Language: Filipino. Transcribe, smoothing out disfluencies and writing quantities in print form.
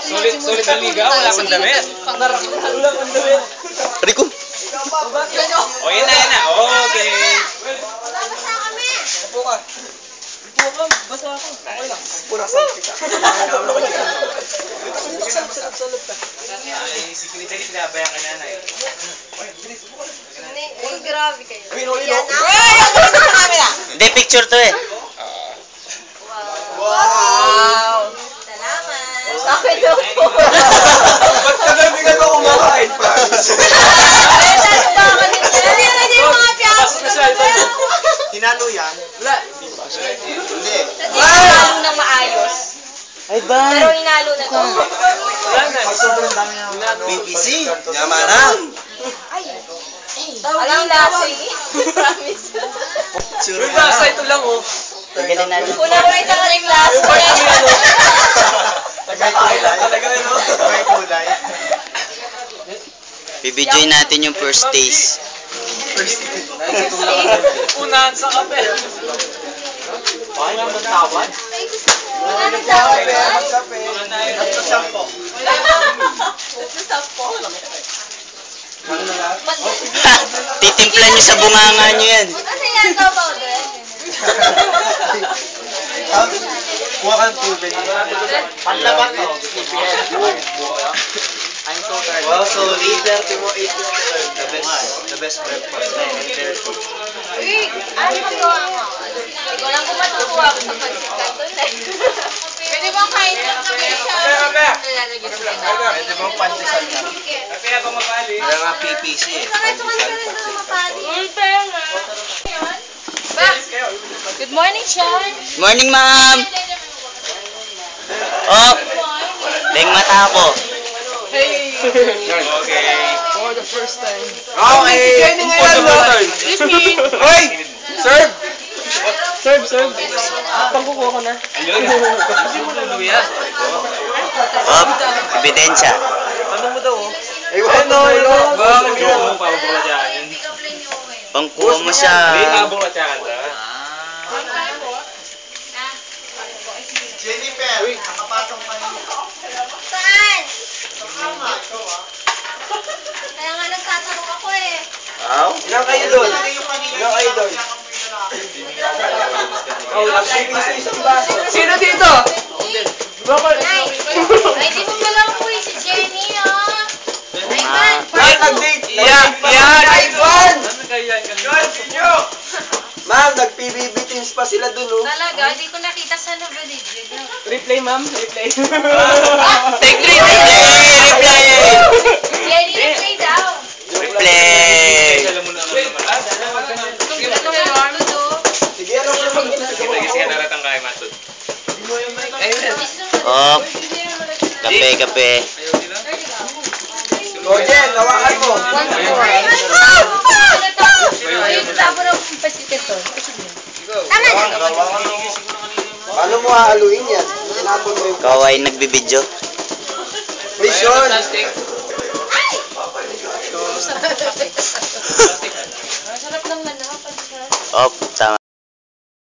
Sulit ang liga, wala pang damit. Wala pang damit. Rico. O, yan na. Okay. Basa kami. Upo ka. Basa ako. Okay lang. Pura sa kita. Salap ka. Ay, si Kunita ni pinabayang ka nanay. Uy, grabe kayo. Hindi, picture to eh. Wow! Salamat! Bakit daw po? Ba't kagabigan mo kumakain, Paris? Hindi yung mga piyaso. Hinalo yan? Wala. Hindi. Hinalo ng maayos. Ay ba? Pero hinalo na to. Sobrang dami na PPC. Yaman na. Alam lasing. Promise. Uy, basta ito lang, oh. Tagalin natin. Una ko isang aling last. May kulay. Talaga, no? May kulay. Bibidyoin natin yung first taste. Unahan sa kape. Ay, magtawad? Una ng tawag ba? Magkape. Magkasampo. Titimpla nyo sa bunganga nyo yan. Kasi yan daw powder. Kuha ka ng tubig. Panlaban mo. I'm so tired. Well, so 8:30 mo, 8:30. The best breakfast. 8:30. Uy, ano magawa mo? Hindi ko lang kung matutuwa ako sa pansit canton eh. Pwede bang kain lang kami sa... Pwede mo pandesal na. Kape habang mapali. Wala nga PPC eh. Good morning, Sean. Morning, ma'am. Oh, leng mata ko. Okay. For the first time. Okay. Jenny ngayon, no? Excuse me. Hoy! Serve! Serve. Pangkukuha ko na. Ayun. Hindi mo na luya. Oh, ebidensya. Ano mo daw, oh? Ayun, no. Bakit hindi mo papabulatyahan yun? Pangkuha mo siya. Hindi, papabulatyahan ka. Jennifer, nakapasok pa niyo. Saan? Kaya nga nagtatanong ako eh. Aw? Ilang kayo doon? Ilang kayo doon? Isang baso. Sino dito? Nay, ay di mo pala ako eh, si Jenny ah. Ivan, Ay, nag-date. Yan! Ivan! Ano kaya yan? Ma'am, nag-PBB teams pa sila dun, oh. talaga, di ko nakita sa video. Replay, ma'am. Replay. Take 3, reply. Jenny, play daw. Replay. Alam mo na naman. Sige, ano ko naman? Sige, naratang kay Matod. Oh, kape. O, Jen, hawakan mo. Paano mo haaluin yan? Tinapon mo yung... Ikaw ay nagbibidyo. Mission! Sarap ng manok. Oh, tama.